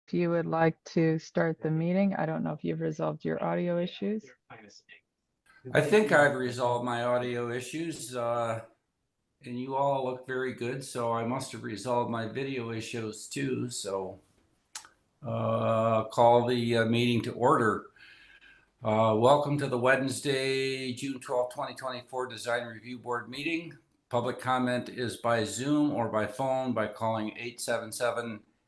If you would like to start the meeting, I don't know if you've resolved your audio issues. I think I've resolved my audio issues, and you all look very good, so I must have resolved my video issues too. So call the meeting to order. Welcome to the Wednesday, June 12th, 2024 Design Review Board meeting. Public comment is by Zoom or by phone by calling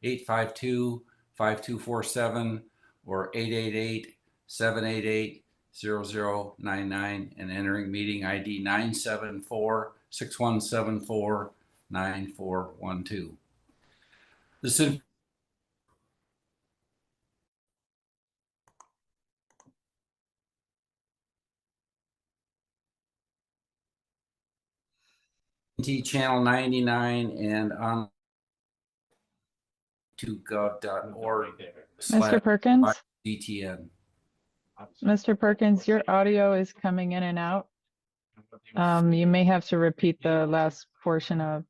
877-852-5247 or 888-788-0099 and entering meeting ID 974-6174-9412. This is channel 99 and on to gov.org. Mr. Perkins? DTN. Mr. Perkins, your audio is coming in and out. You may have to repeat the last portion of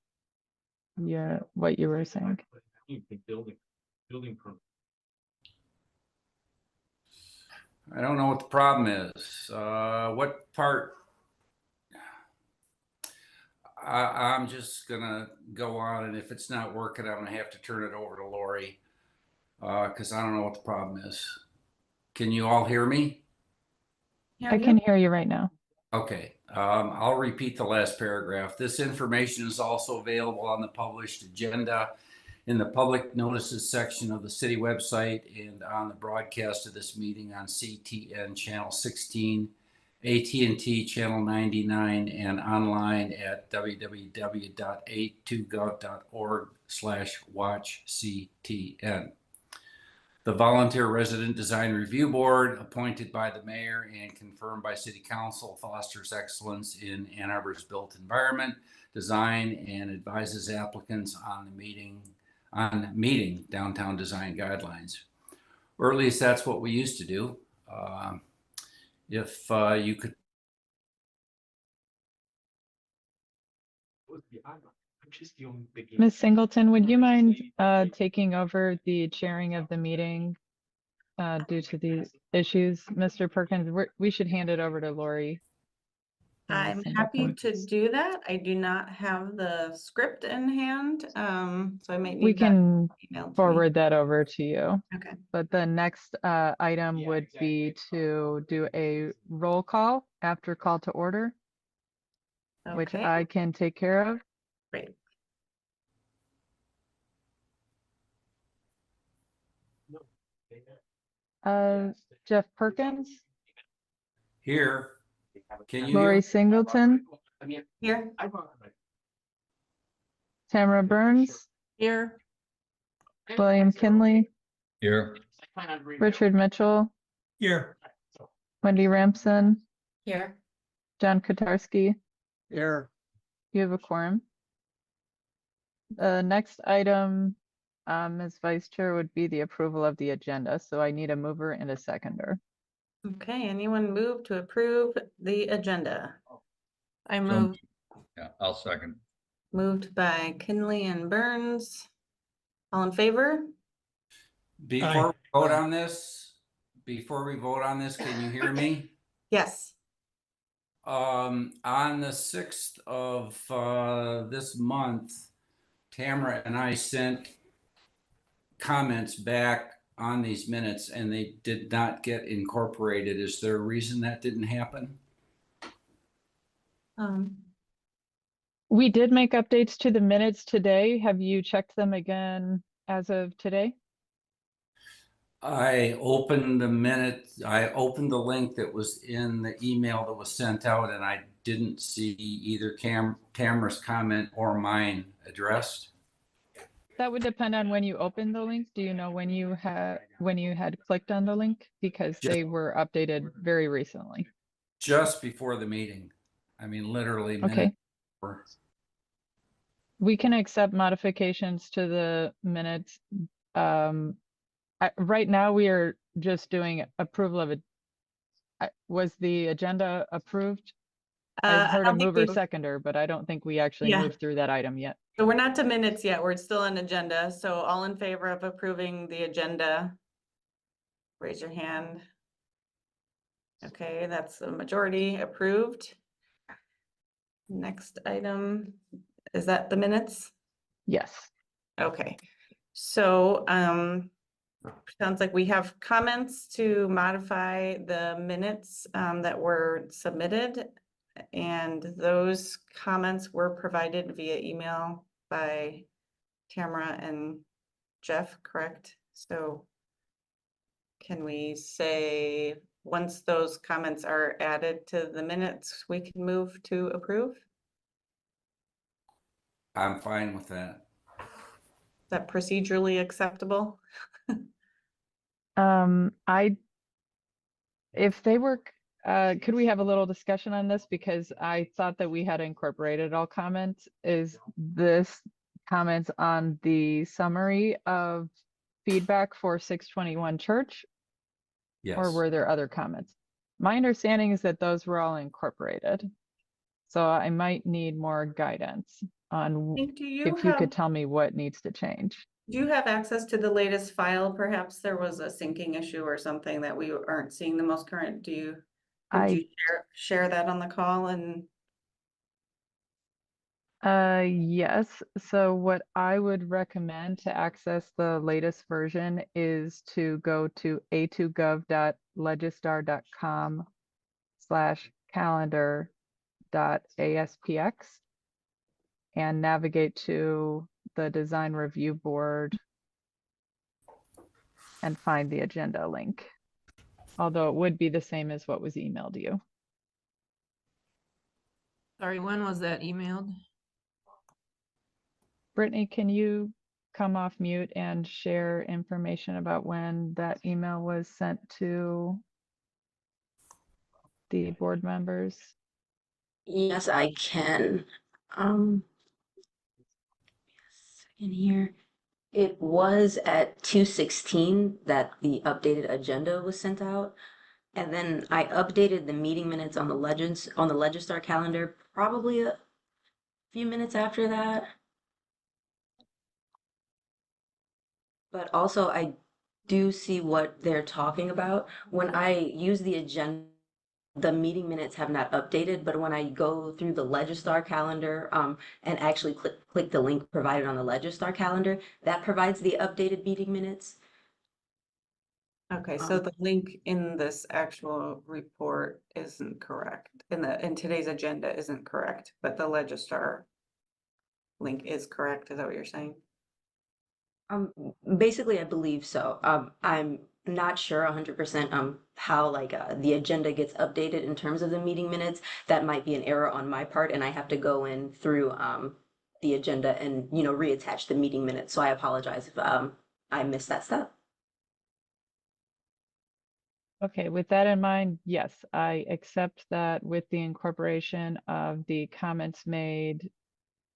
what you were saying. I don't know what the problem is. What part? I'm just gonna go on, and if it's not working, I'm gonna have to turn it over to Lori because I don't know what the problem is. Can you all hear me? I can hear you right now. Okay, I'll repeat the last paragraph. This information is also available on the published agenda in the public notices section of the city website and on the broadcast of this meeting on CTN channel 16, AT&T channel 99, and online at www.a2gov.org/watchctn. The Volunteer Resident Design Review Board, appointed by the mayor and confirmed by City Council, fosters excellence in Ann Arbor's built environment design and advises applicants on meeting downtown design guidelines. Or at least that's what we used to do. If you could. Ms. Singleton, would you mind taking over the chairing of the meeting due to these issues? Mr. Perkins, we should hand it over to Lori. I'm happy to do that. I do not have the script in hand, so I might need we can forward that that over to you. Okay. But the next item would be to do a roll call after call to order, which I can take care of. Great. Jeff Perkins. Here. Can you Lori hear? Singleton. Here. Tamara Burns. Here. William Kinley. Here. Richard Mitchell. Here. Wendy Ramson. Here. John Kotarski. Here. You have a quorum. The next item, as Vice Chair, would be the approval of the agenda. So I need a mover and a seconder. Okay, anyone move to approve the agenda? I move. Yeah, I'll second. Moved by Kinley and Burns. All in favor? Before we vote on this, can you hear me? Yes. On the 6th of this month, Tamara and I sent comments back on these minutes and they did not get incorporated. Is there a reason that didn't happen? We did make updates to the minutes today. Have you checked them again as of today? I opened the link that was in the email that was sent out and I didn't see either Tamara's comment or mine addressed. That would depend on when you opened the link. Do you know when you had clicked on the link? Because they were updated very recently. Just before the meeting. I mean, literally. Okay. We can accept modifications to the minutes. Right now, we are just doing approval of it. Was the agenda approved? I heard a don't think mover we've- seconder, but I don't think we actually Yeah. moved through that item yet. So we're not to minutes yet. We're still on agenda. So all in favor of approving the agenda? Raise your hand. Okay, that's a majority approved. Next item, is that the minutes? Yes. Okay, so, sounds like we have comments to modify the minutes, that were submitted. And those comments were provided via email by Tamara and Jeff, correct? So can we say, once those comments are added to the minutes, we can move to approve? Is I'm fine with that. that procedurally acceptable? If they were, could we have a little discussion on this? Because I thought that we had incorporated all comments. Is this comments on the summary of feedback for 621 Church? Yes. Or were there other comments? My understanding is that those were all incorporated. So I might need more guidance on Do you if you could have, tell me what needs to change. do you have access to the latest file? Perhaps there was a syncing issue or something that we aren't seeing the most current. Could you share that on the call? And Yes. So what I would recommend to access the latest version is to go to a2gov.legistar.com/calendar.aspx and navigate to the design review board and find the agenda link. Although it would be the same as what was emailed to you. Sorry, when was that emailed? Brittany, can you come off mute and share information about when that email was sent to the board members? Yes, I can. Second here. It was at 2:16 that the updated agenda was sent out. And then I updated the meeting minutes on the Legistar calendar probably a few minutes after that. But also I do see what they're talking about. When I use the agenda, the meeting minutes have not updated, but when I go through the Legistar calendar and actually click the link provided on the Legistar calendar, that provides the updated meeting minutes. okay, so the link in this actual report isn't correct. In today's agenda isn't correct, but the Legistar link is correct. Is that what you're saying? Basically, I believe so. I'm not sure 100% how the agenda gets updated in terms of the meeting minutes. That might be an error on my part, and I have to go in through the agenda and reattach the meeting minutes. So I apologize if I missed that step. Okay, with that in mind, yes, I accept that with the incorporation of the comments made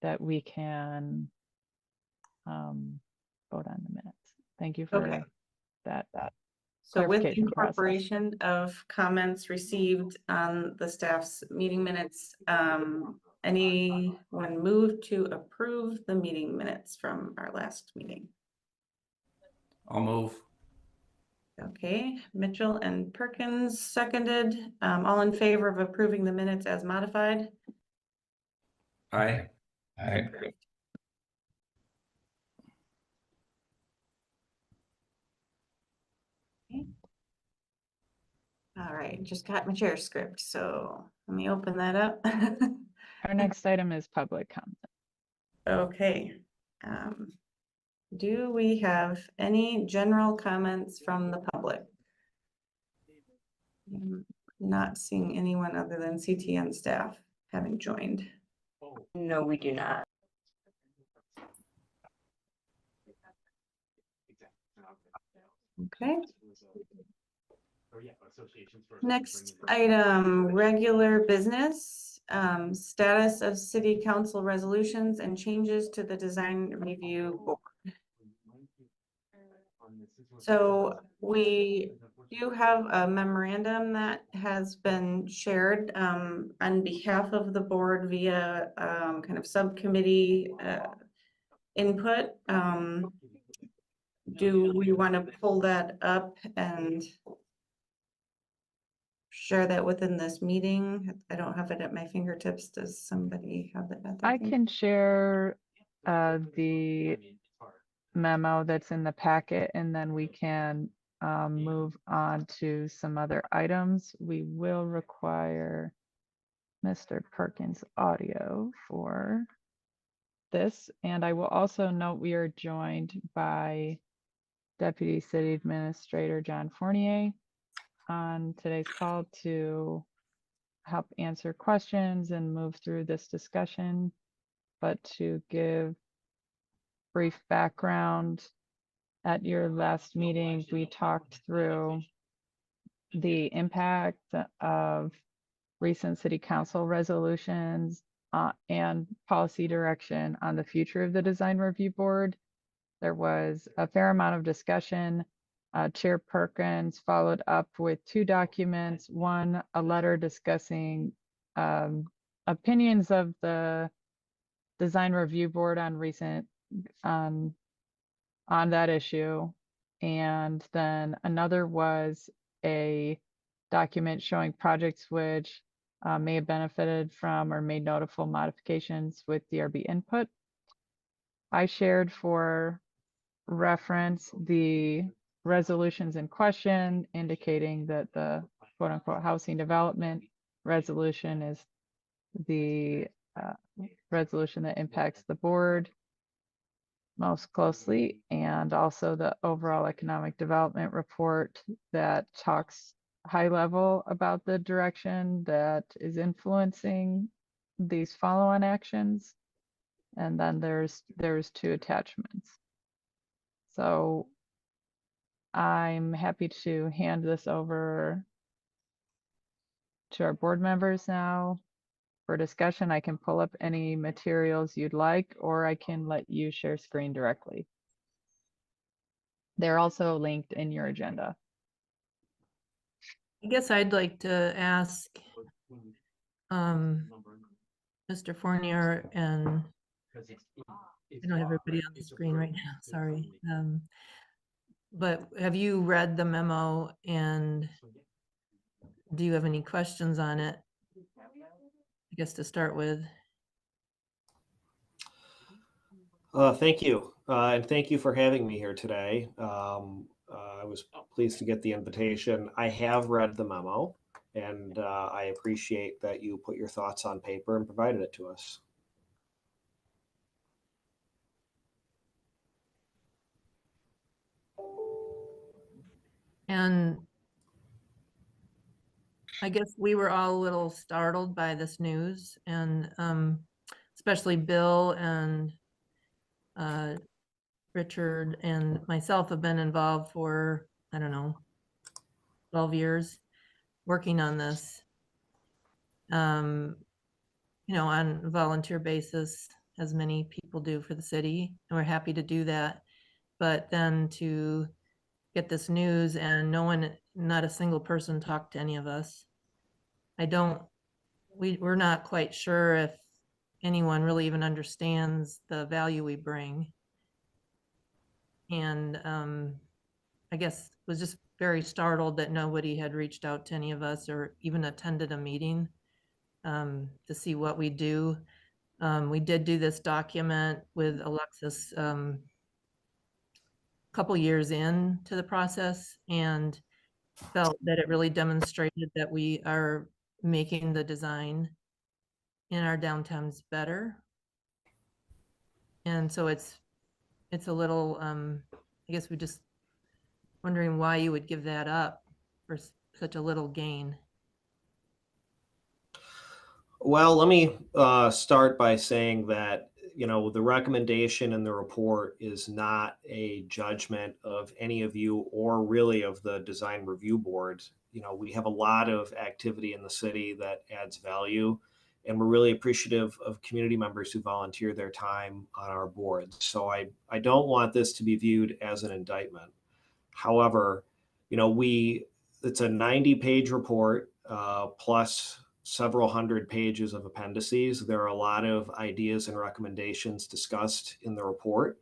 that we can vote on the minutes. Thank you for Okay. that. So with the clarification process. incorporation of comments received on the staff's meeting minutes, anyone move to approve the meeting minutes from our last meeting? I'll move. Okay, Mitchell and Perkins seconded. All in favor of approving the minutes as modified? Aye. Aye. All right, just got my chair script, so let me open that up. Our next item is public comment. Okay. Do we have any general comments from the public? Not seeing anyone other than CTN staff having joined. No, we do not. Okay. Next item, regular business, status of city council resolutions and changes to the design review board. So we do have a memorandum that has been shared on behalf of the board via kind of subcommittee input. Do we want to pull that up and share that within this meeting? I don't have it at my fingertips. Does somebody have it at their I can share the memo that's in the packet, and then we can move on to some other items. We will require Mr. Perkins' audio for this, and I will also note we are joined by Deputy City Administrator John Fournier on today's call to help answer questions and move through this discussion. But to give brief background, at your last meeting, we talked through the impact of recent city council resolutions and policy direction on the future of the design review board. There was a fair amount of discussion. Chair Perkins followed up with 2 documents. One, a letter discussing opinions of the design review board on recent on that issue. And then another was a document showing projects which may have benefited from or made notable modifications with DRB input. I shared for reference the resolutions in question, indicating that the quote unquote housing development resolution is the resolution that impacts the board most closely, and also the overall economic development report that talks high level about the direction that is influencing these follow-on actions. And then there's 2 attachments. So I'm happy to hand this over to our board members now for discussion. I can pull up any materials you'd like, or I can let you share screen directly. They're also linked in your agenda. I guess I'd like to ask Mr. Fournier, and I don't have everybody on the screen right now, sorry. But have you read the memo, and do you have any questions on it? I guess to start with. Thank you. And thank you for having me here today. I was pleased to get the invitation. I have read the memo, and I appreciate that you put your thoughts on paper and provided it to us. And I guess we were all a little startled by this news, and especially Bill and Richard and myself have been involved for, I don't know, 12 years working on this, you know, on a volunteer basis, as many people do for the city, and we're happy to do that. But then to get this news and no one, not a single person talked to any of us. We're not quite sure if anyone really even understands the value we bring. And I guess was just very startled that nobody had reached out to any of us or even attended a meeting to see what we do. We did do this document with Alexis couple years into the process, and felt that it really demonstrated that we are making the design in our downtowns better. And so it's a little, I guess we just wondering why you would give that up for such a little gain. Well, let me start by saying that, you know, the recommendation in the report is not a judgment of any of you or really of the design review board. You know, we have a lot of activity in the city that adds value, and we're really appreciative of community members who volunteer their time on our board. So I don't want this to be viewed as an indictment. However, you know, we it's a 90-page report, plus several hundred pages of appendices. There are a lot of ideas and recommendations discussed in the report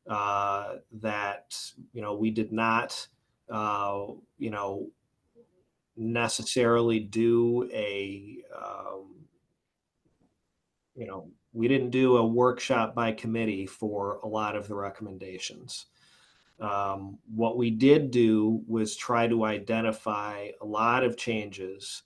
that, we did not, necessarily do we didn't do a workshop by committee for a lot of the recommendations. What we did do was try to identify a lot of changes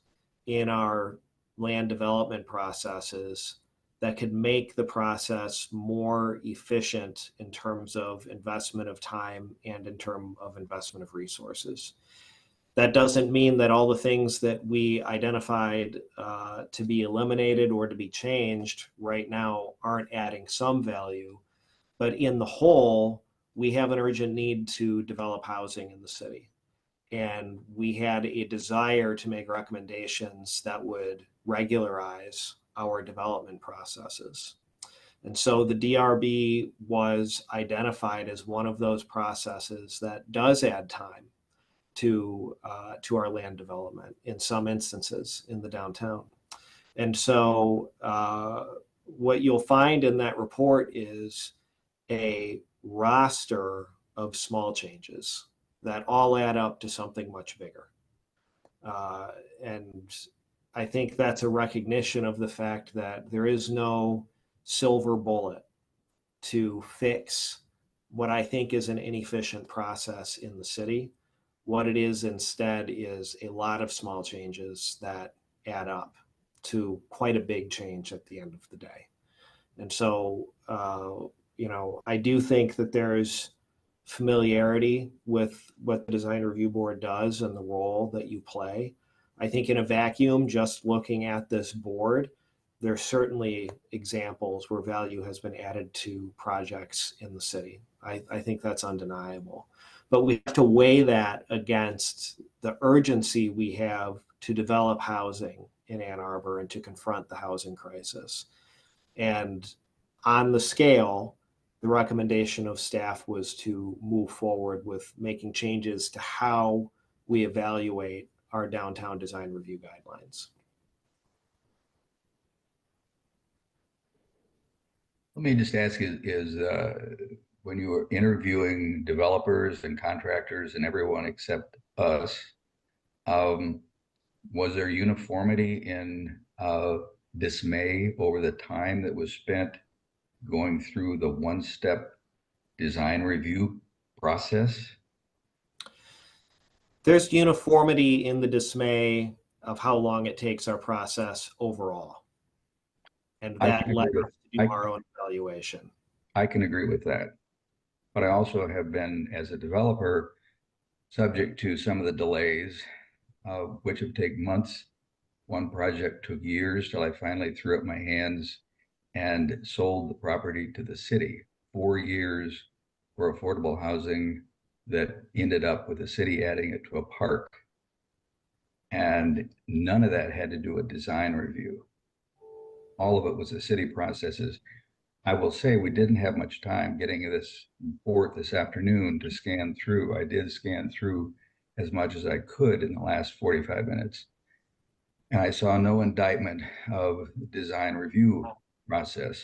in our land development processes that could make the process more efficient in terms of investment of time and in terms of investment of resources. That doesn't mean that all the things that we identified to be eliminated or to be changed right now aren't adding some value, but in the whole, we have an urgent need to develop housing in the city. And we had a desire to make recommendations that would regularize our development processes. And so the DRB was identified as one of those processes that does add time to our land development in some instances in the downtown. And so what you'll find in that report is a roster of small changes that all add up to something much bigger. And I think that's a recognition of the fact that there is no silver bullet to fix what I think is an inefficient process in the city. What it is instead is a lot of small changes that add up to quite a big change at the end of the day. And so, I do think that there's familiarity with what the design review board does and the role that you play. I think in a vacuum, just looking at this board, there's certainly examples where value has been added to projects in the city. I think that's undeniable. But we have to weigh that against the urgency we have to develop housing in Ann Arbor and to confront the housing crisis. And on the scale, the recommendation of staff was to move forward with making changes to how we evaluate our downtown design review guidelines. Let me just ask you, when you were interviewing developers and contractors and everyone except us, was there uniformity in dismay over the time that was spent going through the one-step design review process? There's uniformity in the dismay of how long it takes our process overall. And that led us to do our own evaluation. I can agree with that. But I also have been, as a developer, subject to some of the delays, which have taken months. One project took years till I finally threw up my hands and sold the property to the city. 4 years for affordable housing that ended up with the city adding it to a park. And none of that had to do with design review. All of it was the city processes. I will say we didn't have much time getting this report this afternoon to scan through. I did scan through as much as I could in the last 45 minutes. And I saw no indictment of the design review process.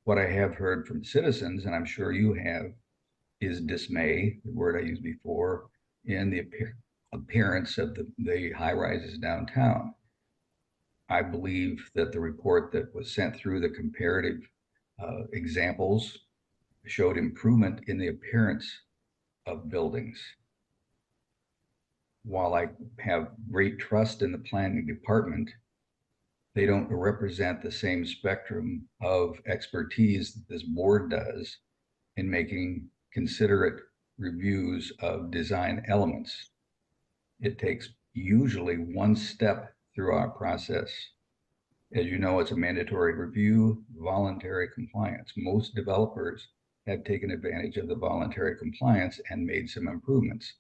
What I have heard from citizens, and I'm sure you have, is dismay, the word I used before, in the appearance of the high rises downtown. I believe that the report that was sent through, the comparative examples, showed improvement in the appearance of buildings. While I have great trust in the planning department, they don't represent the same spectrum of expertise that this board does in making considerate reviews of design elements. It takes usually one step through our process. As you know, it's a mandatory review, voluntary compliance. Most developers have taken advantage of the voluntary compliance and made some improvements.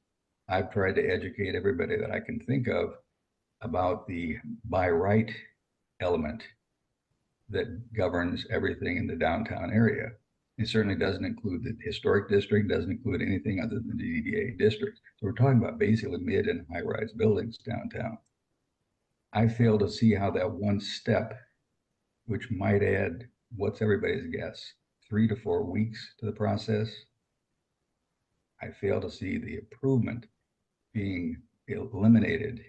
I've tried to educate everybody that I can think of about the by right element that governs everything in the downtown area. It certainly doesn't include the historic district, doesn't include anything other than the DDA district. So we're talking about basically mid and high-rise buildings downtown. I fail to see how that one step, which might add, what's everybody's guess, 3 to 4 weeks to the process. I fail to see the improvement being eliminated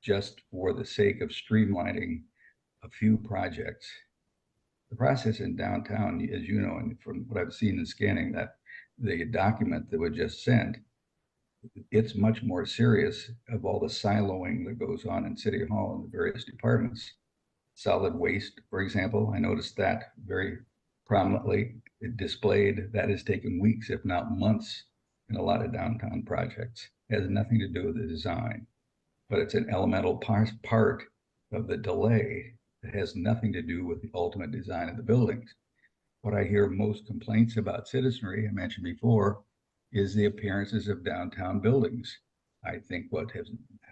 just for the sake of streamlining a few projects. The process in downtown, as you know, and from what I've seen in scanning that the document that was just sent, it's much more serious of all the siloing that goes on in City Hall and the various departments. Solid waste, for example, I noticed that very prominently displayed. That has taken weeks, if not months, in a lot of downtown projects. It has nothing to do with the design, but it's an elemental part of the delay that has nothing to do with the ultimate design of the buildings. What I hear most complaints about citizenry, I mentioned before, is the appearances of downtown buildings. I think what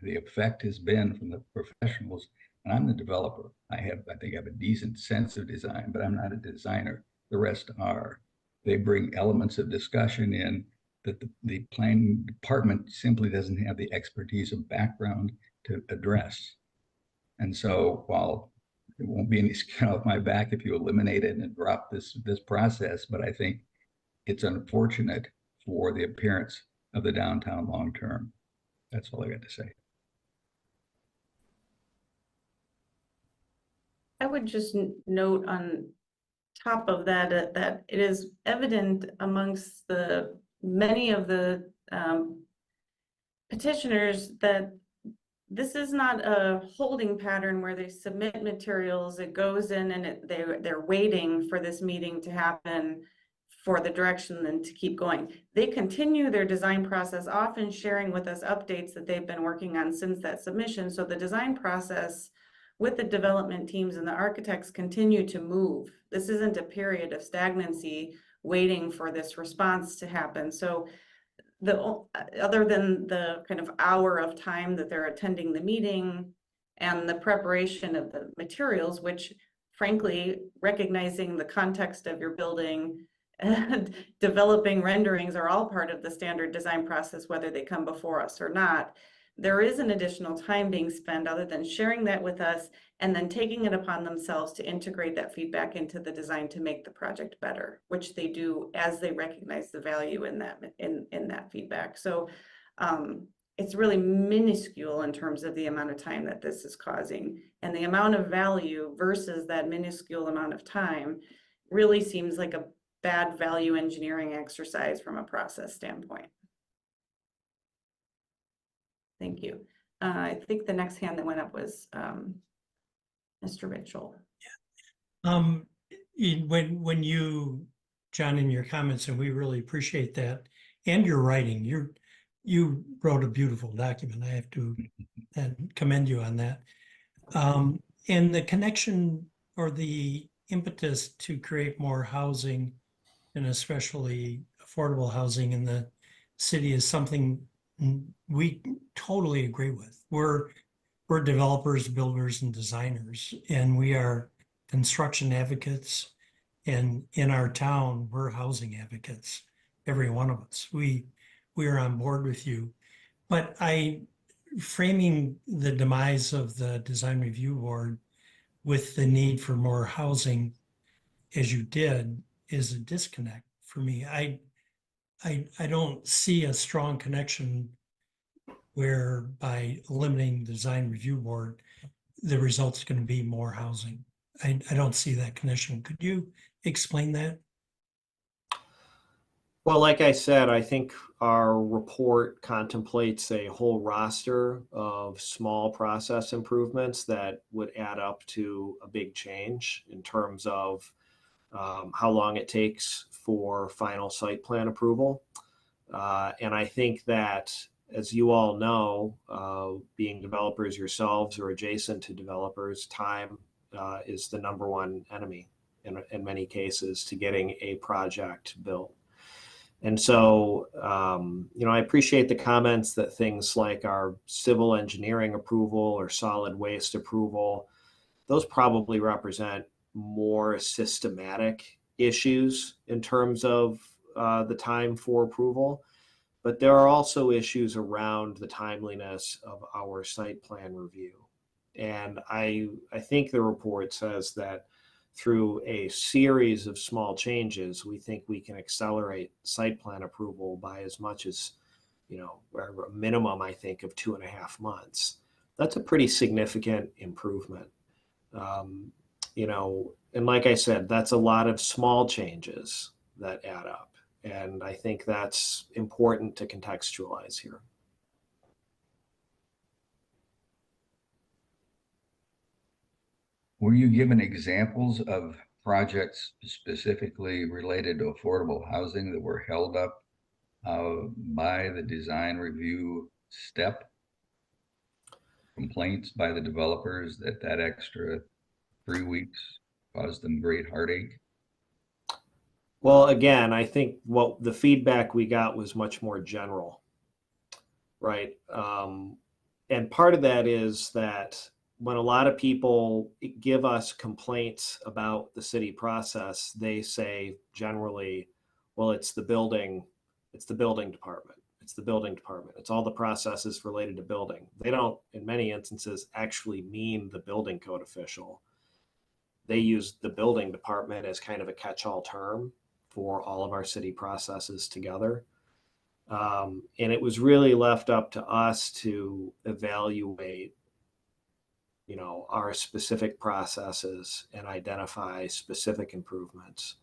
the effect has been from the professionals, and I'm the developer. I think I have a decent sense of design, but I'm not a designer. The rest are. They bring elements of discussion in that the planning department simply doesn't have the expertise and background to address. And so while it won't be any skin off my back if you eliminate it and drop this process, but I think it's unfortunate for the appearance of the downtown long term. That's all I got to say. I would just note on top of that, that it is evident amongst the many of the petitioners that this is not a holding pattern where they submit materials, it goes in and they're waiting for this meeting to happen for the direction then to keep going. They continue their design process, often sharing with us updates that they've been working on since that submission. So the design process with the development teams and the architects continue to move. This isn't a period of stagnancy waiting for this response to happen. So other than the kind of hour of time that they're attending the meeting and the preparation of the materials, which frankly, recognizing the context of your building and developing renderings are all part of the standard design process, whether they come before us or not. There is an additional time being spent other than sharing that with us and then taking it upon themselves to integrate that feedback into the design to make the project better, which they do as they recognize the value in that feedback. So it's really minuscule in terms of the amount of time that this is causing, and the amount of value versus that minuscule amount of time really seems like a bad value engineering exercise from a process standpoint. Thank you. I think the next hand that went up was Mr. Mitchell. When you, John, in your comments, and we really appreciate that, and your writing, you wrote a beautiful document. I have to commend you on that. And the connection or the impetus to create more housing, and especially affordable housing in the city, is something we totally agree with. We're developers, builders, and designers, and we are construction advocates. And in our town, we're housing advocates, every one of us. We are on board with you. But framing the demise of the Design Review Board with the need for more housing, as you did, is a disconnect for me. I don't see a strong connection where by eliminating the Design Review Board, the result's going to be more housing. I don't see that connection. Could you explain that? Well, like I said, I think our report contemplates a whole roster of small process improvements that would add up to a big change in terms of how long it takes for final site plan approval. And I think that, as you all know, being developers yourselves or adjacent to developers, time is the #1 enemy in many cases to getting a project built. And so, I appreciate the comments that things like our civil engineering approval or solid waste approval, those probably represent more systematic issues in terms of the time for approval, but there are also issues around the timeliness of our site plan review. And I think the report says that through a series of small changes, we think we can accelerate site plan approval by as much as, or a minimum, I think, of 2.5 months. That's a pretty significant improvement. And like I said, that's a lot of small changes that add up. And I think that's important to contextualize here. Were you given examples of projects specifically related to affordable housing that were held up by the design review step? Complaints by the developers that extra 3 weeks caused them great heartache? Well, again, I think what the feedback we got was much more general, right? And part of that is that when a lot of people give us complaints about the city process, they say generally, well, it's the building department. It's the building department. It's all the processes related to building. They don't, in many instances, actually mean the building code official. They use the building department as kind of a catch-all term for all of our city processes together. And it was really left up to us to evaluate, our specific processes and identify specific improvements.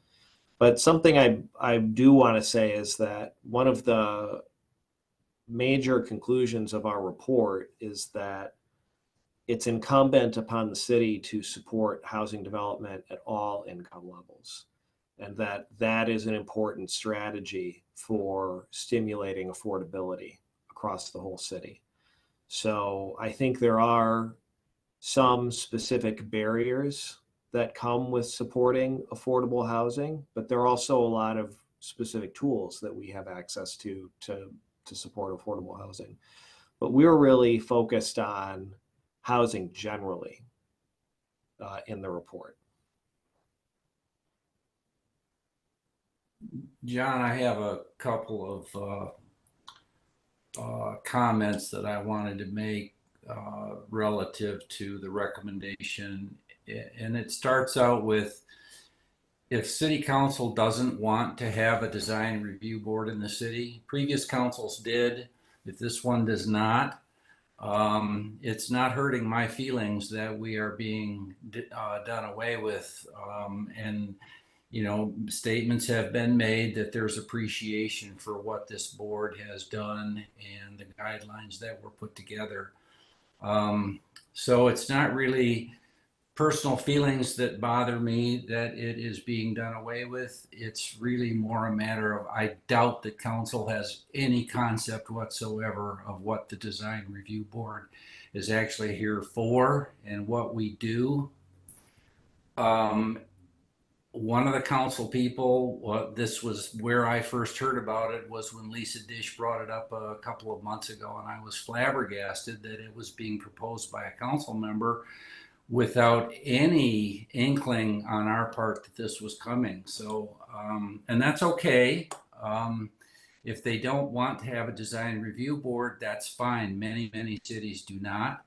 But something I do want to say is that one of the major conclusions of our report is that it's incumbent upon the city to support housing development at all income levels, and that is an important strategy for stimulating affordability across the whole city. So I think there are some specific barriers that come with supporting affordable housing, but there are also a lot of specific tools that we have access to support affordable housing. But we're really focused on housing generally in the report. John, I have a couple of comments that I wanted to make relative to the recommendation. And it starts out with, if city council doesn't want to have a design review board in the city, previous councils did, if this one does not, it's not hurting my feelings that we are being done away with. And statements have been made that there's appreciation for what this board has done and the guidelines that were put together. So it's not really personal feelings that bother me that it is being done away with. It's really more a matter of, I doubt that council has any concept whatsoever of what the design review board is actually here for and what we do. One of the council people, this was where I first heard about it, was when Lisa Dish brought it up a couple of months ago, and I was flabbergasted that it was being proposed by a council member without any inkling on our part that this was coming. So, and that's okay. If they don't want to have a design review board, that's fine. Many, many cities do not.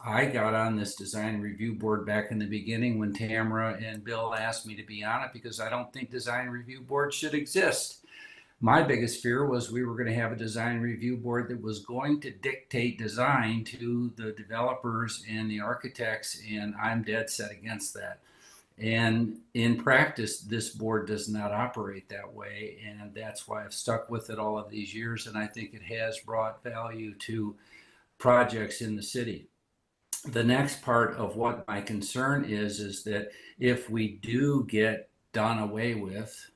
I got on this design review board back in the beginning when Tamara and Bill asked me to be on it, because I don't think design review boards should exist. My biggest fear was we were going to have a design review board that was going to dictate design to the developers and the architects, and I'm dead set against that. And in practice, this board does not operate that way, and that's why I've stuck with it all of these years, and I think it has brought value to projects in the city. The next part of what my concern is that if we do get done away with,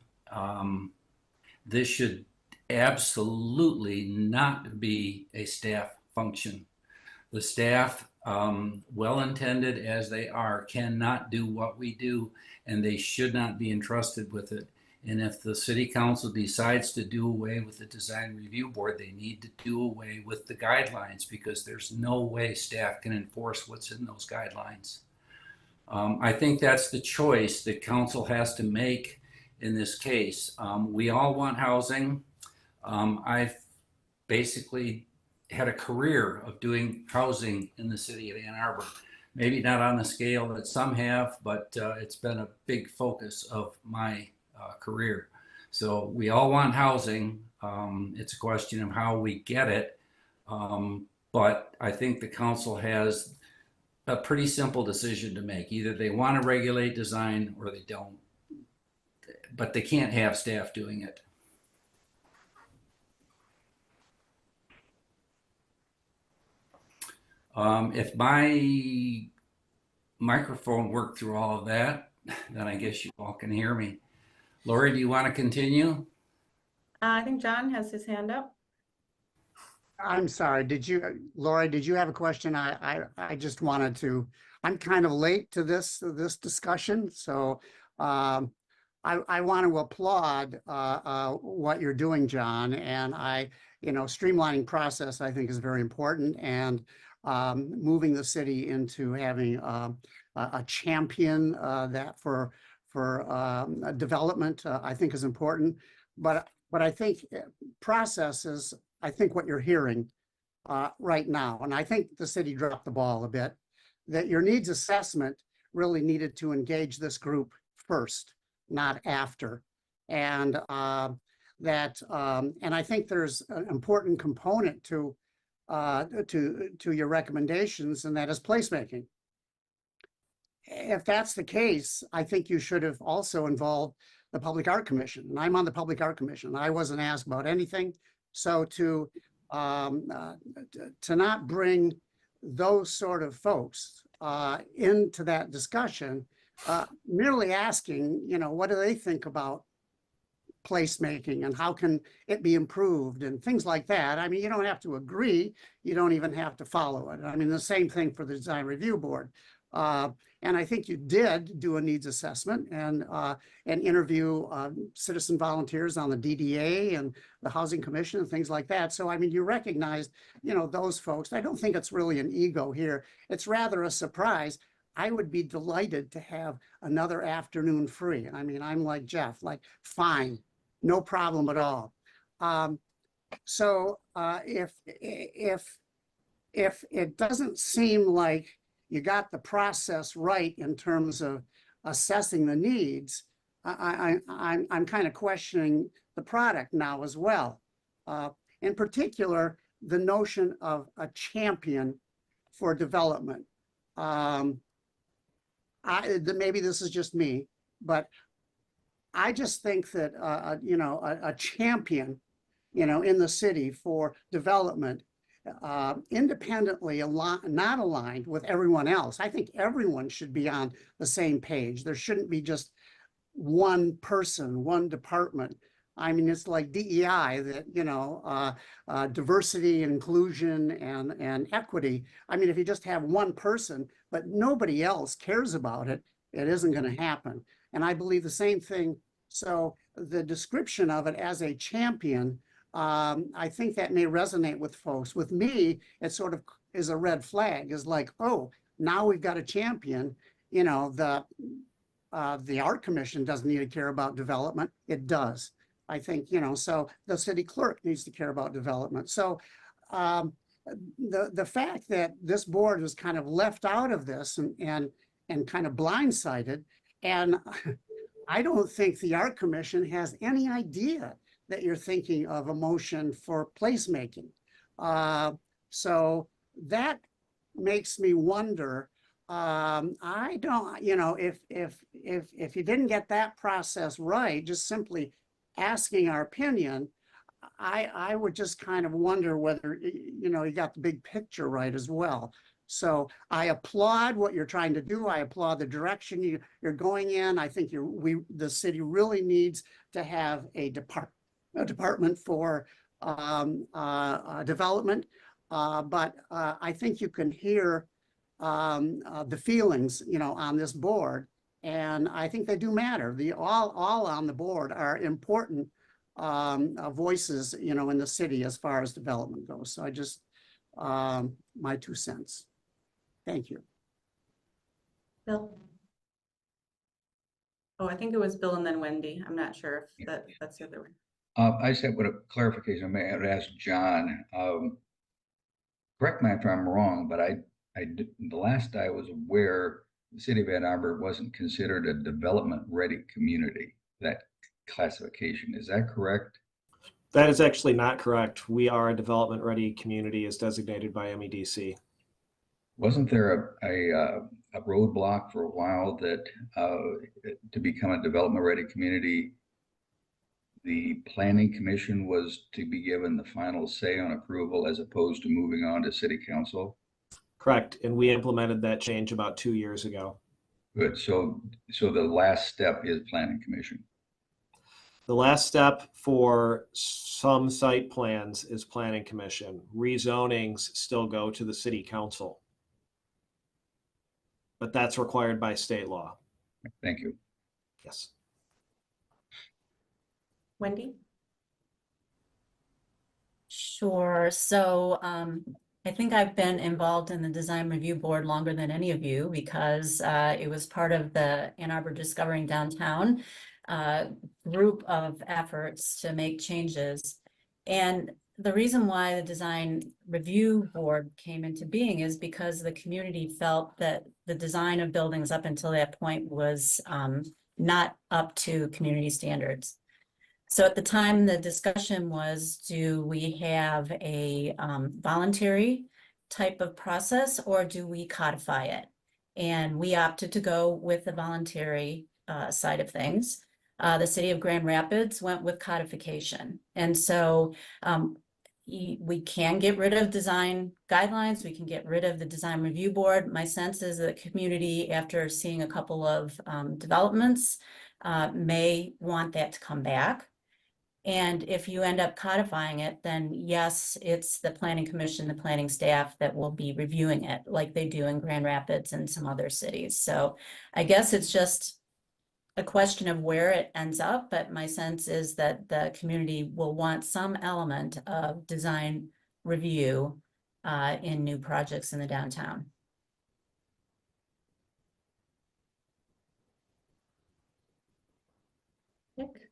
this should absolutely not be a staff function. The staff, well-intended as they are, cannot do what we do, and they should not be entrusted with it. And if the city council decides to do away with the design review board, they need to do away with the guidelines, because there's no way staff can enforce what's in those guidelines. I think that's the choice that council has to make in this case. We all want housing. I've basically had a career of doing housing in the city of Ann Arbor. Maybe not on the scale that some have, but it's been a big focus of my career. So we all want housing. It's a question of how we get it. But I think the council has a pretty simple decision to make. Either they want to regulate design or they don't. But they can't have staff doing it. If my microphone worked through all of that, then I guess you all can hear me. Lori, do you want to continue? I think John has his hand up. I'm sorry, Lori, did you have a question? I just wanted to, I'm kind of late to this discussion, so I want to applaud what you're doing, John, and streamlining process I think is very important, and moving the city into having a champion that for development I think is important, but I think processes. I think what you're hearing right now, and I think the city dropped the ball a bit, that your needs assessment really needed to engage this group first, not after. And and I think there's an important component to your recommendations, and that is placemaking. If that's the case, I think you should have also involved the Public Art Commission. And I'm on the Public Art Commission. I wasn't asked about anything. So to not bring those sort of folks into that discussion, merely asking, what do they think about placemaking and how can it be improved and things like that. I mean, you don't have to agree. You don't even have to follow it. I mean, the same thing for the Design Review Board. And I think you did do a needs assessment and interview citizen volunteers on the DDA and the Housing Commission and things like that. So, I mean, you recognized, those folks. I don't think it's really an ego here. It's rather a surprise. I would be delighted to have another afternoon free. I mean, I'm like Jeff, like, fine, no problem at all. So if it doesn't seem like you got the process right in terms of assessing the needs, I'm kind of questioning the product now as well. In particular, the notion of a champion for development. Maybe this is just me, but I just think that a champion, in the city for development, independently not aligned with everyone else. I think everyone should be on the same page. There shouldn't be just one person, one department. I mean, it's like DEI that, diversity, inclusion, and equity. I mean, if you just have one person, but nobody else cares about it, it isn't going to happen. And I believe the same thing. So the description of it as a champion, I think that may resonate with folks. With me, it sort of is a red flag, is like, oh, now we've got a champion. The Art Commission doesn't need to care about development. It does. I think, so the city clerk needs to care about development. So the fact that this board was kind of left out of this and kind of blindsided, and I don't think the Art Commission has any idea that you're thinking of a motion for placemaking. So that makes me wonder. I don't, if you didn't get that process right, just simply asking our opinion, I would just kind of wonder whether, you got the big picture right as well. So I applaud what you're trying to do. I applaud the direction you're going in. I think the city really needs to have a department for development. But I think you can hear the feelings, on this board. And I think they do matter. All on the board are important voices, in the city as far as development goes. So I just, my 2 cents. Thank you. Bill? Oh, I think it was Bill and then Wendy. I'm not sure if that's the other one. I said with a clarification, I may have asked John, correct me if I'm wrong, but the last I was aware, the city of Ann Arbor wasn't considered a development-ready community, that classification. Is that correct? That is actually not correct. We are a development-ready community as designated by MEDC. Wasn't there a roadblock for a while that to become a development-ready community, the planning commission was to be given the final say on approval as opposed to moving on to city council? Correct. And we implemented that change about 2 years ago. Good. So the last step is planning commission. The last step for some site plans is planning commission. Rezonings still go to the city council. But that's required by state law. Thank you. Yes. Wendy? Sure. So I think I've been involved in the design review board longer than any of you because it was part of the Ann Arbor Discovering Downtown group of efforts to make changes. And the reason why the design review board came into being is because the community felt that the design of buildings up until that point was not up to community standards. So at the time, the discussion was, do we have a voluntary type of process or do we codify it? And we opted to go with the voluntary side of things. The city of Grand Rapids went with codification. And so we can get rid of design guidelines. We can get rid of the design review board. My sense is that the community, after seeing a couple of developments, may want that to come back. And if you end up codifying it, then yes, it's the planning commission, the planning staff that will be reviewing it like they do in Grand Rapids and some other cities. So I guess it's just a question of where it ends up, but my sense is that the community will want some element of design review in new projects in the downtown. Nick?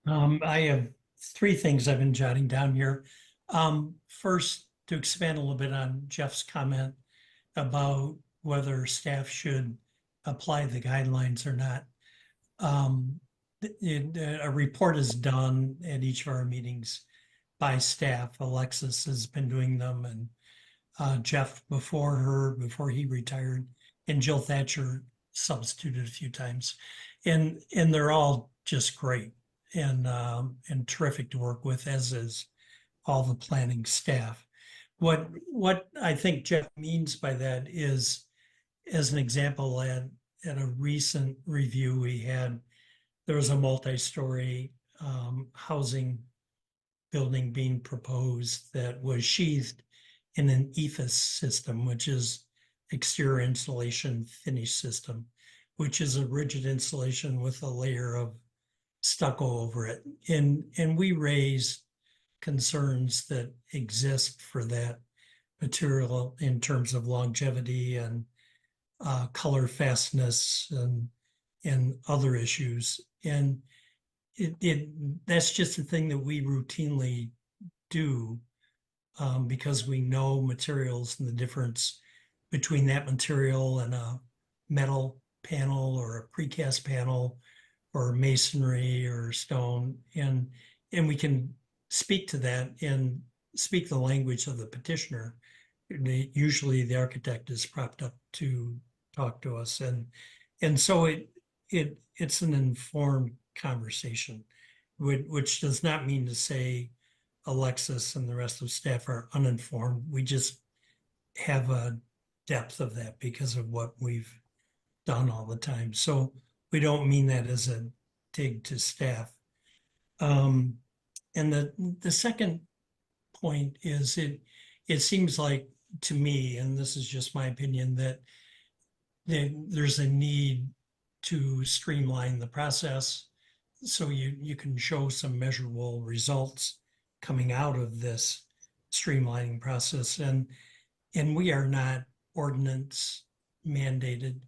I have three things I've been jotting down here. First, to expand a little bit on Jeff's comment about whether staff should apply the guidelines or not. A report is done at each of our meetings by staff. Alexis has been doing them, and Jeff before he retired, and Jill Thatcher substituted a few times, and they're all just great and terrific to work with, as is all the planning staff. What I think Jeff means by that is, as an example, at a recent review we had, there was a multi-story housing building being proposed that was sheathed in an EFIS system, which is exterior insulation finish system, which is a rigid insulation with a layer of stucco over it. And we raised concerns that exist for that material in terms of longevity and color fastness and other issues. And that's just a thing that we routinely do because we know materials and the difference between that material and a metal panel or a precast panel or masonry or stone, and we can speak to that and speak the language of the petitioner. Usually the architect is propped up to talk to us, and so it's an informed conversation, which does not mean to say Alexis and the rest of staff are uninformed. We just have a depth of that because of what we've done all the time. So we don't mean that as a dig to staff. And the second point is it seems like to me, and this is just my opinion, that there's a need to streamline the process so you can show some measurable results coming out of this streamlining process. And we are not ordinance mandated.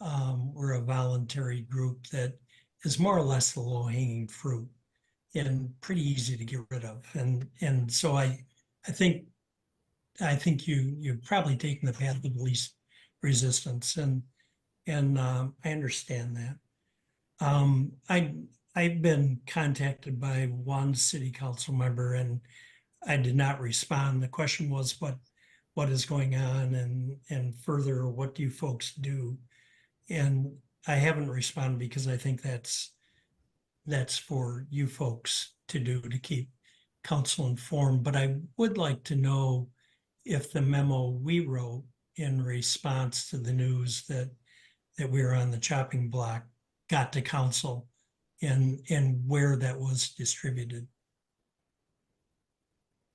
we're a voluntary group that is more or less the low-hanging fruit and pretty easy to get rid of. And so I think you've probably taken the path of least resistance, and I understand that. I've been contacted by one city council member, and I did not respond. The question was, what is going on, and further, what do you folks do? And I haven't responded because I think that's for you folks to do, to keep council informed. But I would like to know if the memo we wrote in response to the news that we were on the chopping block got to council, and where that was distributed.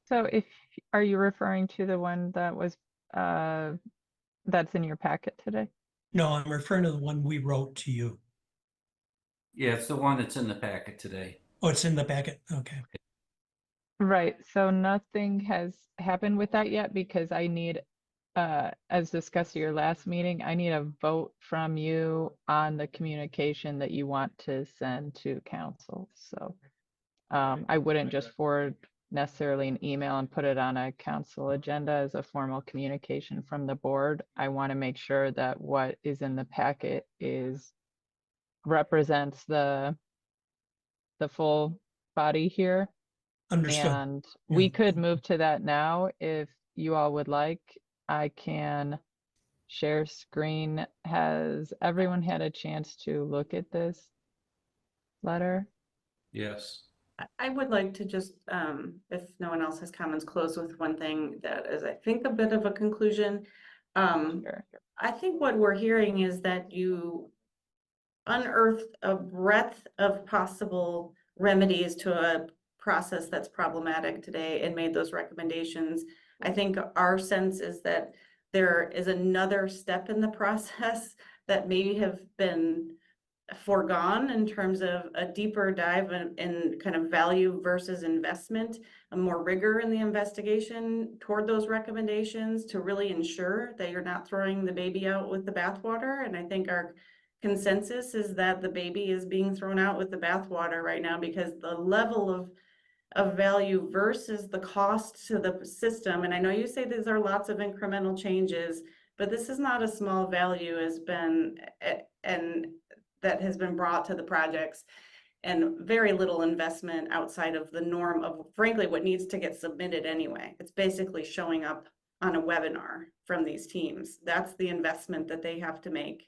So are you referring to the one that was, that's in your packet today? No, I'm referring to the one we wrote to you. Yeah, it's the one that's in the packet today. Oh, it's in the packet. Okay. Right, so nothing has happened with that yet because I need, as discussed at your last meeting, I need a vote from you on the communication that you want to send to council. So I wouldn't just forward necessarily an email and put it on a council agenda as a formal communication from the board. I want to make sure that what is in the packet represents the full body here. Understood. And we Yeah. could move to that now if you all would like. I can share screen. Has everyone had a chance to look at this letter? Yes. I would like to just, if no one else has comments, close with one thing that is, I think, a bit of a conclusion. Sure. I think what we're hearing is that you unearthed a breadth of possible remedies to a process that's problematic today and made those recommendations. I think our sense is that there is another step in the process that maybe have been foregone in terms of a deeper dive in kind of value versus investment, a more rigor in the investigation toward those recommendations to really ensure that you're not throwing the baby out with the bathwater. And I think our consensus is that the baby is being thrown out with the bathwater right now because the level of value versus the cost to the system. And I know you say these are lots of incremental changes, but this is not a small value has been, and that has been brought to the projects, and very little investment outside of the norm of, frankly, what needs to get submitted anyway. It's basically showing up on a webinar from these teams. That's the investment that they have to make,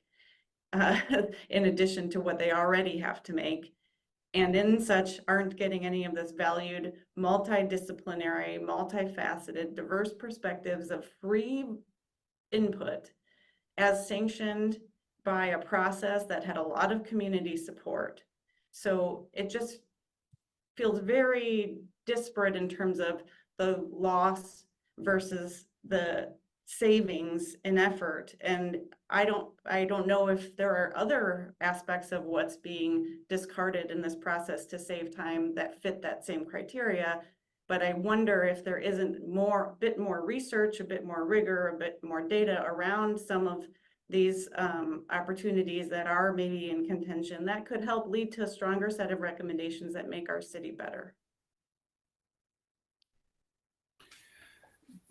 in addition to what they already have to make. And in such aren't getting any of this valued, multidisciplinary, multifaceted, diverse perspectives of free input as sanctioned by a process that had a lot of community support. So it just feels very disparate in terms of the loss versus the savings in effort. And I don't know if there are other aspects of what's being discarded in this process to save time that fit that same criteria. But I wonder if there isn't a bit more research, a bit more rigor, a bit more data around some of these opportunities that are maybe in contention that could help lead to a stronger set of recommendations that make our city better.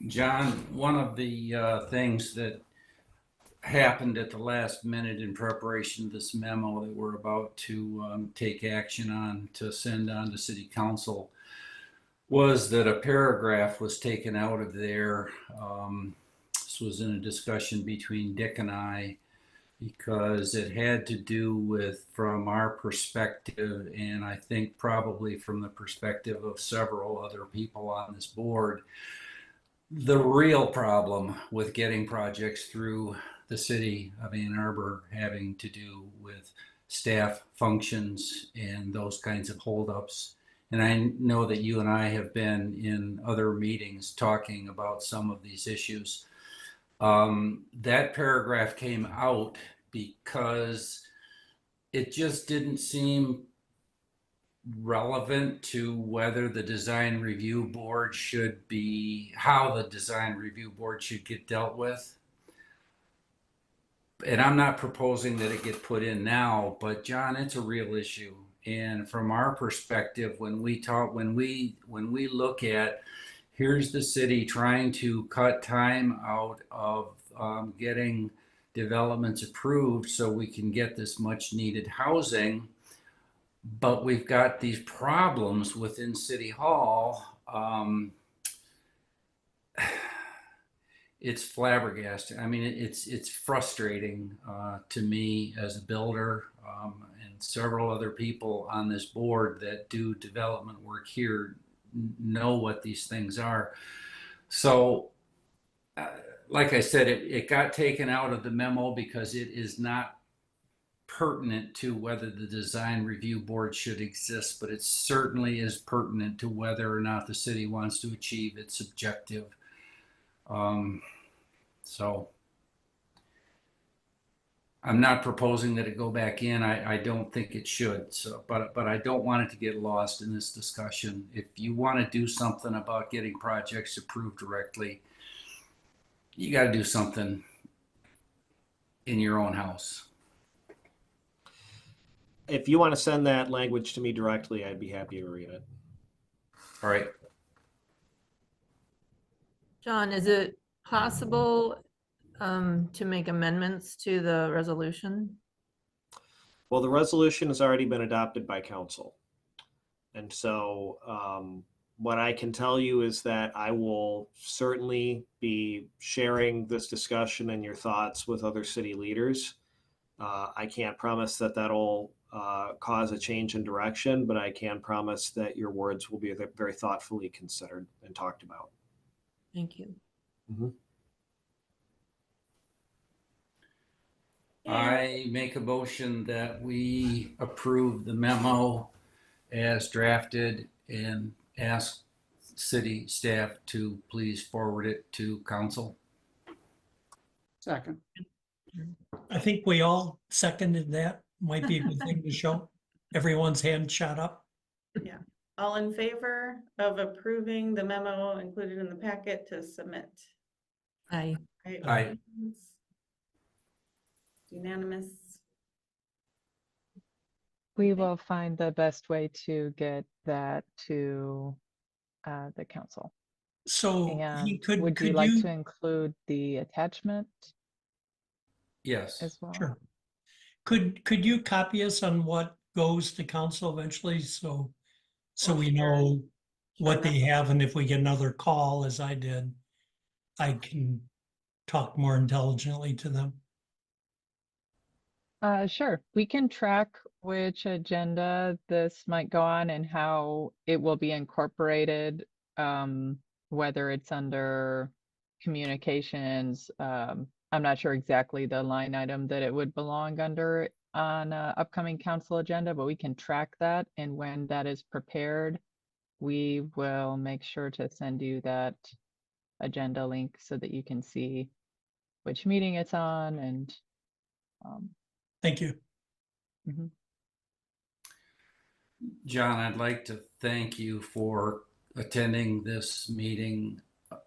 John, one of the things that happened at the last minute in preparation of this memo that we're about to take action on to send on to City Council was that a paragraph was taken out of there. This was in a discussion between Dick and I, because it had to do with, from our perspective, and I think probably from the perspective of several other people on this board, the real problem with getting projects through the city of Ann Arbor having to do with staff functions and those kinds of holdups. And I know that you and I have been in other meetings talking about some of these issues. That paragraph came out because it just didn't seem relevant to whether the design review board should be, how the design review board should get dealt with. and I'm not proposing that it get put in now, but John, it's a real issue. And from our perspective, when we look at, here's the city trying to cut time out of getting developments approved so we can get this much needed housing, but we've got these problems within City Hall. It's flabbergasting. I mean, it's frustrating to me as a builder, and several other people on this board that do development work here know what these things are. So, like I said, it got taken out of the memo because it is not pertinent to whether the design review board should exist, but it certainly is pertinent to whether or not the city wants to achieve its objective. So I'm not proposing that it go back in. I don't think it should. So, but I don't want it to get lost in this discussion. If you want to do something about getting projects approved directly, you got to do something in your own house. If you want to send that language to me directly, I'd be happy to read it. All right. John, is it possible to make amendments to the resolution? Well, the resolution has already been adopted by council. And so what I can tell you is that I will certainly be sharing this discussion and your thoughts with other city leaders. I can't promise that that'll cause a change in direction, but I can promise that your words will be very thoughtfully considered and talked about. Thank you. Mm-hmm. I make a motion that we approve the memo as drafted and ask city staff to please forward it to council. Second. I think we all seconded that. Might be a good thing to show. Everyone's hand shot up. Yeah. All in favor of approving the memo included in the packet to submit? Aye. Aye. Unanimous. We will find the best way to get that to the council. So And could would you could like you to include the attachment Yes. as well? sure. Could you copy us on what goes to council eventually so Well, we sure. know what Sure, they have, and if we get another call, as I did, I can talk more intelligently to them. Sure. We can track which agenda this might go on and how it will be incorporated, whether it's under communications. I'm not sure exactly the line item that it would belong under on a upcoming council agenda, but we can track that. And when that is prepared, we will make sure to send you that agenda link so that you can see which meeting it's on and Thank you. mhm. John, I'd like to thank you for attending this meeting.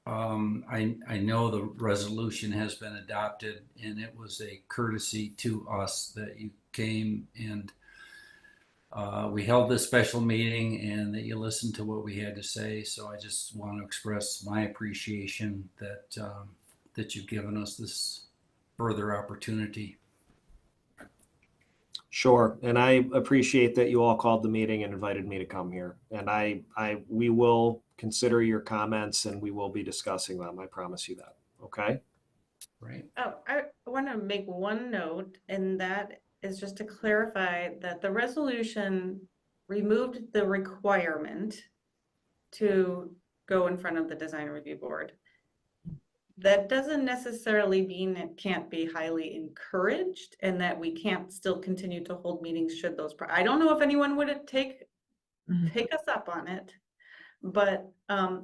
I know the resolution has been adopted, and it was a courtesy to us that you came and we held this special meeting and that you listened to what we had to say. So I just want to express my appreciation that that you've given us this further opportunity. Sure. And I appreciate that you all called the meeting and invited me to come here. And we will consider your comments and we will be discussing them. I promise you that. Okay. Right. Oh, I want to make one note, and that is just to clarify that the resolution removed the requirement to go in front of the design review board. That doesn't necessarily mean it can't be highly encouraged and that we can't still continue to hold meetings should those, I don't know if anyone would take us up on it, but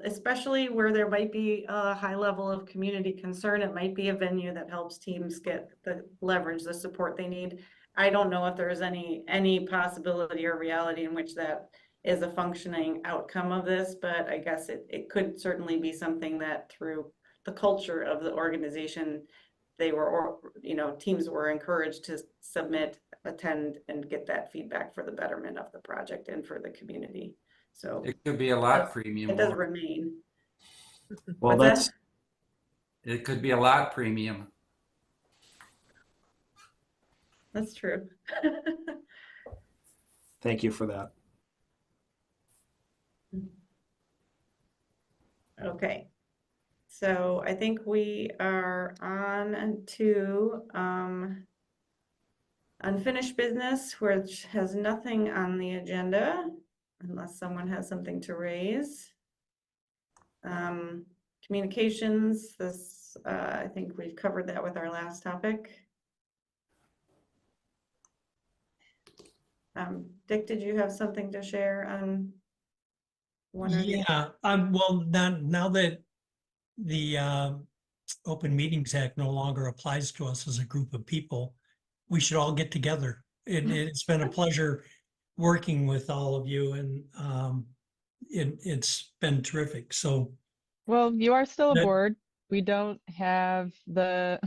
especially where there might be a high level of community concern, it might be a venue that helps teams get the leverage, the support they need. I don't know if there is any possibility or reality in which that is a functioning outcome of this, but I guess it could certainly be something that through the culture of the organization they were, or, you know, teams were encouraged to submit, attend, and get that feedback for the betterment of the project and for the community. So It could be a lot That's- premium. it does Lori. remain. Well, What's that? It could be a lot premium. That's true. thank you for that. Okay. So I think we are on to unfinished business, which has nothing on the agenda unless someone has something to raise. Communications, this, I think we've covered that with our last topic. Dick, did you have something to share on one or the? Yeah, well, now that the Open Meetings Act no longer applies to us as a group of people, we should all get together. It's been a pleasure working with all of you, and it's been terrific. So, Well, you are still a That- board. We don't have the,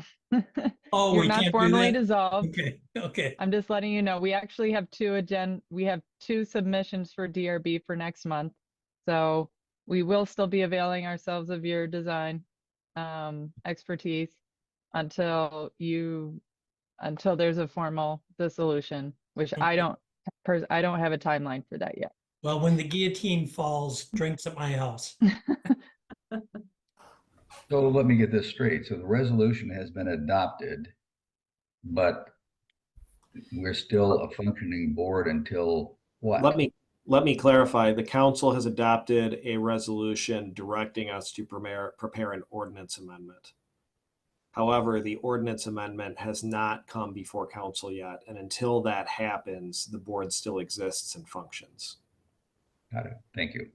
oh, you're we not can't do formally that? dissolved. Okay. I'm just letting you know, we actually have we have 2 submissions for DRB for next month. So we will still be availing ourselves of your design expertise until there's a formal dissolution, which I don't have a timeline for that yet. Well, when the guillotine falls, drinks at my house. So let me get this straight. So the resolution has been adopted, but we're still a functioning board until what? Let me clarify. The council has adopted a resolution directing us to prepare an ordinance amendment. However, the ordinance amendment has not come before council yet, and until that happens, the board still exists and functions. Got it. Thank you.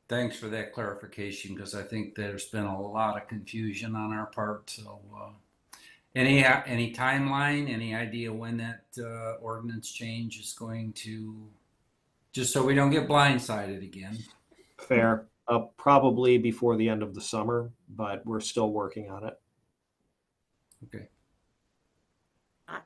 Thanks for that clarification, because I think there's been a lot of confusion on our part. So, any timeline, any idea when that ordinance change is going to, just so we don't get blindsided again? Fair. Probably before the end of the summer, but we're still working on it. Okay.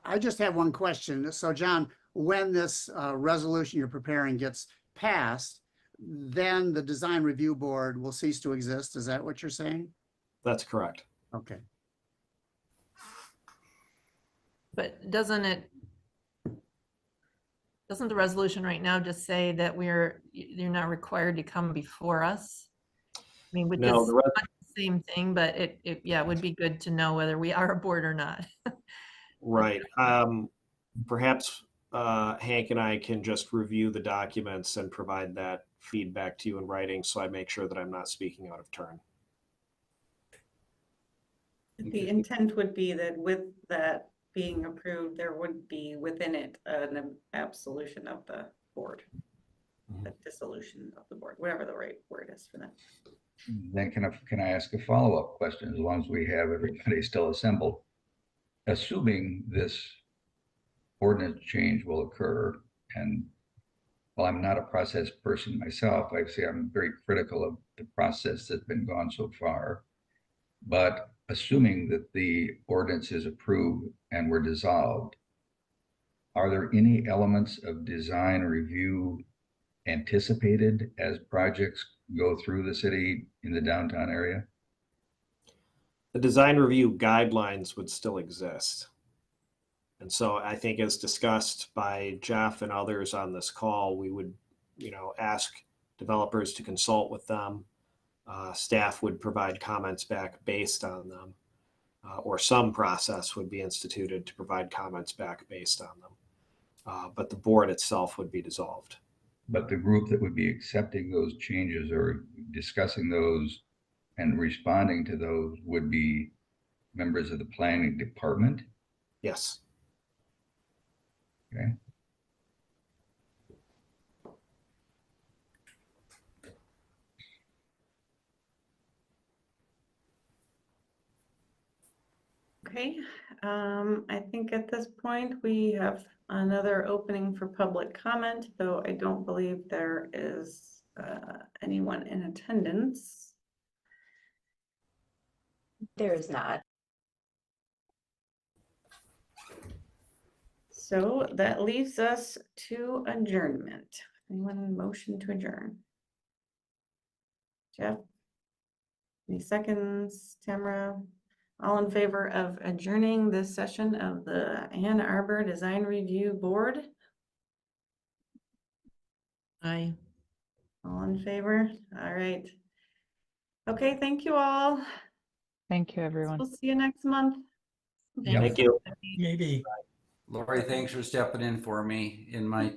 I just have one question. So John, when this resolution you're preparing gets passed, then the design review board will cease to exist. Is that what you're saying? That's correct. Okay. But doesn't the resolution right now just say that you're not required to come before us? I mean, which No, is the not the same thing, but yeah, it would be good to know whether we are a board or not. Right. Perhaps Hank and I can just review the documents and provide that feedback to you in writing, so I make sure that I'm not speaking out of turn. The intent would be that with that being approved, there would be within it an absolution of the board, a dissolution of the board, whatever the right word is for that. Then can I ask a follow-up question, as long as we have everybody still assembled? Assuming this ordinance change will occur, and while I'm not a process person myself, I say I'm very critical of the process that's been gone so far. But assuming that the ordinance is approved and we're dissolved, are there any elements of design review anticipated as projects go through the city in the downtown area? The design review guidelines would still exist. And so I think, as discussed by Jeff and others on this call, we would, ask developers to consult with them. Staff would provide comments back based on them, or some process would be instituted to provide comments back based on them. But the board itself would be dissolved. But the group that would be accepting those changes or discussing those and responding to those would be members of the planning department? Yes. Okay. Okay, I think at this point we have another opening for public comment, though I don't believe there is anyone in attendance. There is not. So that leaves us to adjournment. Anyone motion to adjourn? Jeff? Any seconds? Tamara? All in favor of adjourning this session of the Ann Arbor Design Review Board? Aye. All in favor? All right. Okay, thank you all. Thank you, everyone. We'll see you next month. Thank you. Maybe. Lori, thanks for stepping in for me in my